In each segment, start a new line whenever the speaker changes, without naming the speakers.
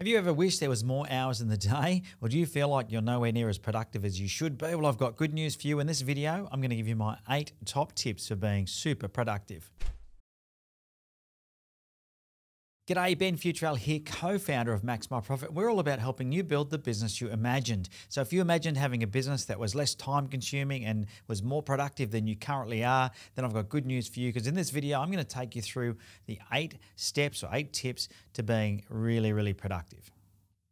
Have you ever wished there was more hours in the day, or do you feel like you're nowhere near as productive as you should be? Well, I've got good news for you. In this video, I'm going to give you my 8 top tips for being super productive. G'day, Ben Futrell here, co-founder of Max My Profit. We're all about helping you build the business you imagined. So if you imagined having a business that was less time consuming and was more productive than you currently are, then I've got good news for you, because in this video, I'm going to take you through the 8 steps or 8 tips to being really, really productive.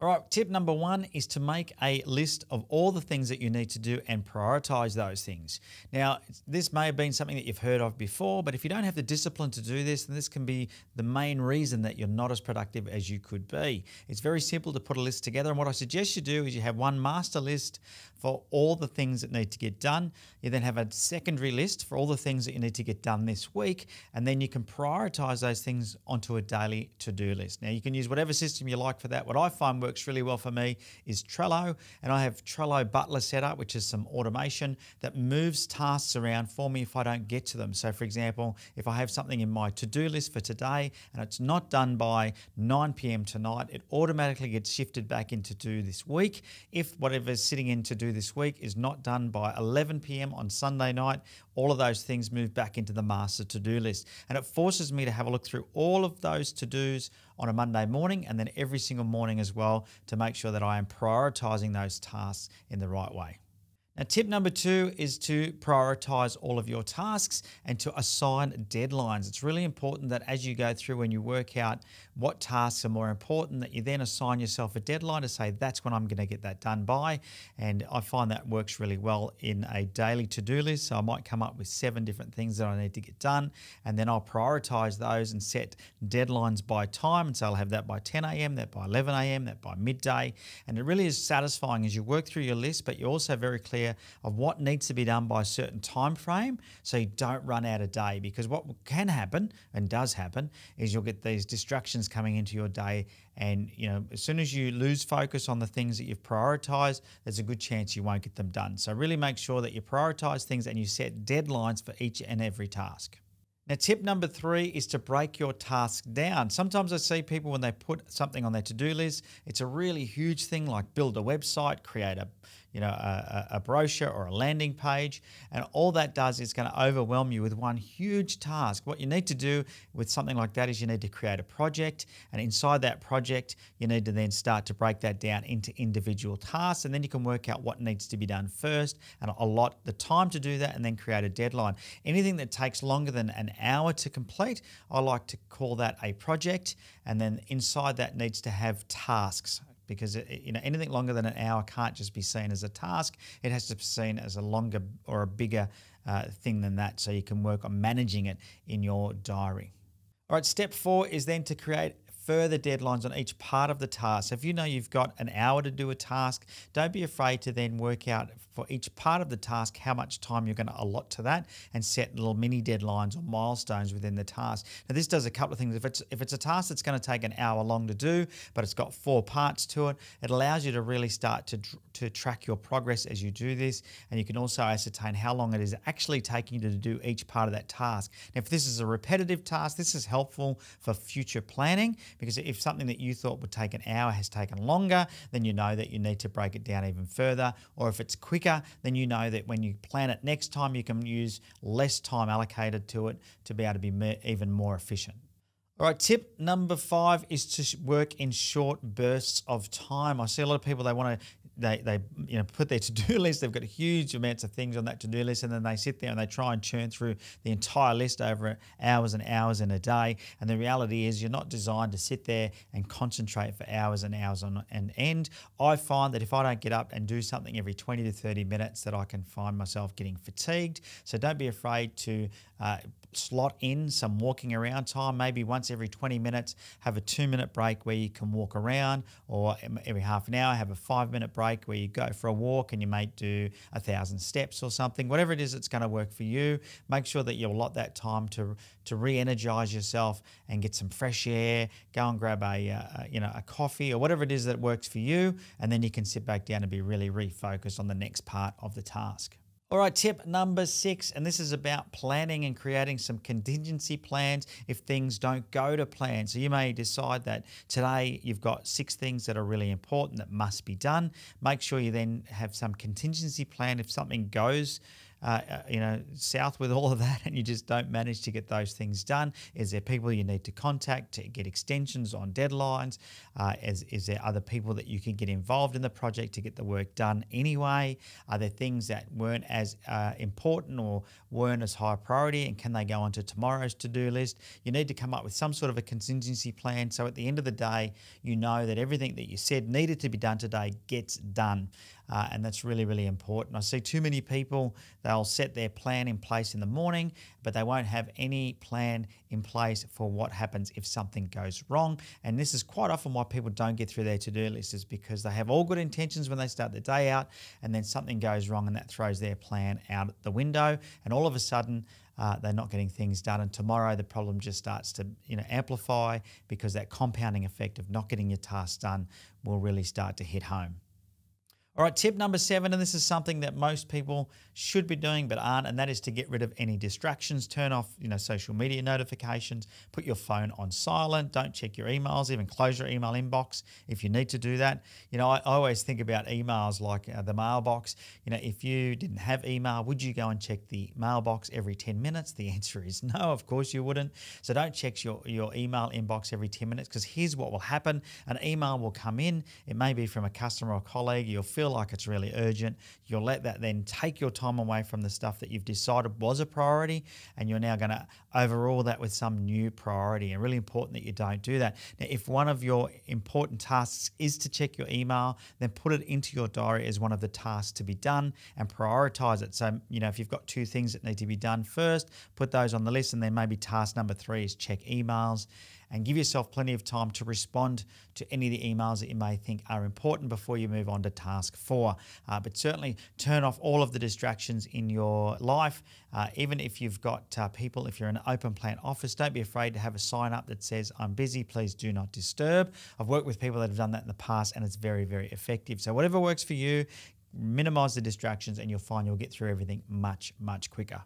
All right, tip number 1 is to make a list of all the things that you need to do and prioritize those things. Now, this may have been something that you've heard of before, but if you don't have the discipline to do this, then this can be the main reason that you're not as productive as you could be. It's very simple to put a list together, and what I suggest you do is you have one master list for all the things that need to get done. You then have a secondary list for all the things that you need to get done this week, and then you can prioritize those things onto a daily to-do list. Now, you can use whatever system you like for that. What I find works really well for me is Trello, and I have Trello Butler set up, which is some automation that moves tasks around for me if I don't get to them. So for example, if I have something in my to-do list for today and it's not done by 9 p.m. tonight, it automatically gets shifted back into do this week. If whatever's sitting in to do this week is not done by 11 p.m. on Sunday night, all of those things move back into the master to-do list. And it forces me to have a look through all of those to-dos on a Monday morning, and then every single morning as well, to make sure that I am prioritizing those tasks in the right way. Now, tip number 2 is to prioritize all of your tasks and to assign deadlines. It's really important that as you go through and you work out what tasks are more important, that you then assign yourself a deadline to say, that's when I'm going to get that done by. And I find that works really well in a daily to-do list. So I might come up with 7 different things that I need to get done, and then I'll prioritize those and set deadlines by time. And so I'll have that by 10 a.m., that by 11 a.m., that by midday. And it really is satisfying as you work through your list, but you're also very clear of what needs to be done by a certain time frame, so you don't run out of day. Because what can happen, and does happen, is you'll get these distractions coming into your day, and as soon as you lose focus on the things that you've prioritized, there's a good chance you won't get them done. So really make sure that you prioritize things and you set deadlines for each and every task. Now, tip number 3 is to break your task down. Sometimes I see people, when they put something on their to-do list, it's a really huge thing, like build a website, create a brochure or a landing page, and all that does is going to overwhelm you with one huge task. What you need to do with something like that is you need to create a project, and inside that project, you need to then start to break that down into individual tasks, and then you can work out what needs to be done first and allot the time to do that, and then create a deadline. Anything that takes longer than an hour to complete, I like to call that a project, and then inside that needs to have tasks, because anything longer than an hour can't just be seen as a task. It has to be seen as a longer or a bigger thing than that, so you can work on managing it in your diary. All right, step 4 is then to create further deadlines on each part of the task. So if you know you've got an hour to do a task, don't be afraid to then work out for each part of the task how much time you're going to allot to that, and set little mini deadlines or milestones within the task. Now, this does a couple of things. If it's a task that's going to take an hour long to do, but it's got 4 parts to it, it allows you to really start to track your progress as you do this, and you can also ascertain how long it is actually taking you to do each part of that task. Now, if this is a repetitive task, this is helpful for future planning, because if something that you thought would take an hour has taken longer, then you know that you need to break it down even further. Or if it's quicker, then you know that when you plan it next time, you can use less time allocated to it to be able to be even more efficient. All right, tip number 5 is to work in short bursts of time. I see a lot of people, they want to they put their to-do list, they've got huge amounts of things on that to-do list, and then they sit there and they try and churn through the entire list over hours and hours in a day. And the reality is, you're not designed to sit there and concentrate for hours and hours on end. I find that if I don't get up and do something every 20 to 30 minutes, that I can find myself getting fatigued. So don't be afraid to slot in some walking around time. Maybe once every 20 minutes, have a 2-minute break where you can walk around, or every half an hour, have a 5-minute break where you go for a walk and you may do 1,000 steps or something. Whatever it is that's going to work for you, make sure that you allot that time to re-energize yourself and get some fresh air. Go and grab a coffee or whatever it is that works for you, and then you can sit back down and be really refocused on the next part of the task. All right, tip number 6, and this is about planning and creating some contingency plans if things don't go to plan. So you may decide that today you've got 6 things that are really important that must be done. Make sure you then have some contingency plan if something goes south with all of that and you just don't manage to get those things done. Is there people you need to contact to get extensions on deadlines? Is there other people that you can get involved in the project to get the work done anyway? Are there things that weren't as important or weren't as high priority, and can they go onto tomorrow's to-do list? You need to come up with some sort of a contingency plan so at the end of the day you know that everything that you said needed to be done today gets done. And that's really, really important. I see too many people, they'll set their plan in place in the morning, but they won't have any plan in place for what happens if something goes wrong. And this is quite often why people don't get through their to-do list, is because they have all good intentions when they start the day out, and then something goes wrong and that throws their plan out the window. And all of a sudden, they're not getting things done, and tomorrow the problem just starts to amplify, because that compounding effect of not getting your tasks done will really start to hit home. All right, tip number 7, and this is something that most people should be doing but aren't, and that is to get rid of any distractions. Turn off, social media notifications. Put your phone on silent. Don't check your emails. Even close your email inbox if you need to do that. I always think about emails like the mailbox. If you didn't have email, would you go and check the mailbox every 10 minutes? The answer is no, of course you wouldn't. So don't check your email inbox every 10 minutes, because here's what will happen. An email will come in. It may be from a customer or colleague. You'll feel like it's really urgent. You'll let that then take your time away from the stuff that you've decided was a priority, and you're now going to overrule that with some new priority. And really important that you don't do that. Now, if one of your important tasks is to check your email, then put it into your diary as one of the tasks to be done and prioritize it. So, if you've got 2 things that need to be done first, put those on the list, and then maybe task number 3 is check emails. And give yourself plenty of time to respond to any of the emails that you may think are important before you move on to task 4. But certainly turn off all of the distractions in your life. Even if you've got people, if you're in an open plan office, don't be afraid to have a sign up that says, "I'm busy, please do not disturb." I've worked with people that have done that in the past, and it's very, very effective. So whatever works for you, minimize the distractions, and you'll find you'll get through everything much, much quicker.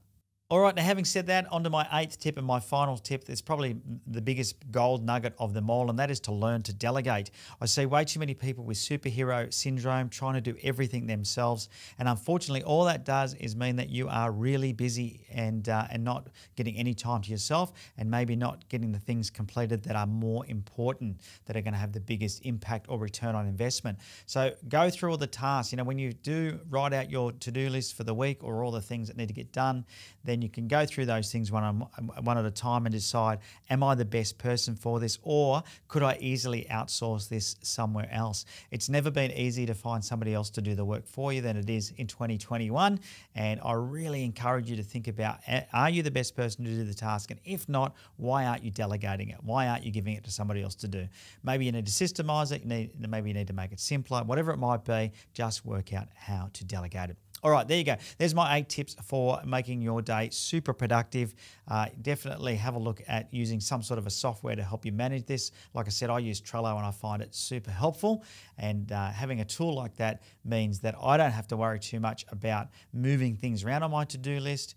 All right, now having said that, on to my 8th tip and my final tip. That's probably the biggest gold nugget of them all, and that is to learn to delegate. I see way too many people with superhero syndrome trying to do everything themselves, and unfortunately all that does is mean that you are really busy and not getting any time to yourself, and maybe not getting the things completed that are more important, that are going to have the biggest impact or return on investment. So go through all the tasks. When you do write out your to-do list for the week, or all the things that need to get done, then you can go through those things one at a time and decide, am I the best person for this, or could I easily outsource this somewhere else? It's never been easier to find somebody else to do the work for you than it is in 2021. And I really encourage you to think about, are you the best person to do the task? And if not, why aren't you delegating it? Why aren't you giving it to somebody else to do? Maybe you need to systemize it. Maybe you need to make it simpler. Whatever it might be, just work out how to delegate it. All right, there you go. There's my 8 tips for making your day super productive. Definitely have a look at using some sort of a software to help you manage this. Like I said, I use Trello and I find it super helpful. And having a tool like that means that I don't have to worry too much about moving things around on my to-do list,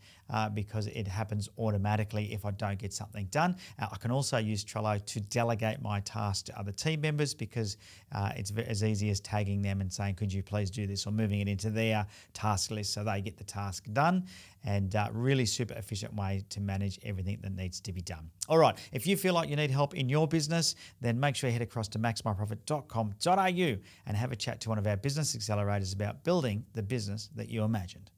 because it happens automatically if I don't get something done. I can also use Trello to delegate my tasks to other team members, because it's as easy as tagging them and saying, could you please do this, or moving it into their task list so they get the task done. And really super efficient way to manage everything that needs to be done. All right, if you feel like you need help in your business, then make sure you head across to maxmyprofit.com.au and have a chat to one of our business accelerators about building the business that you imagined.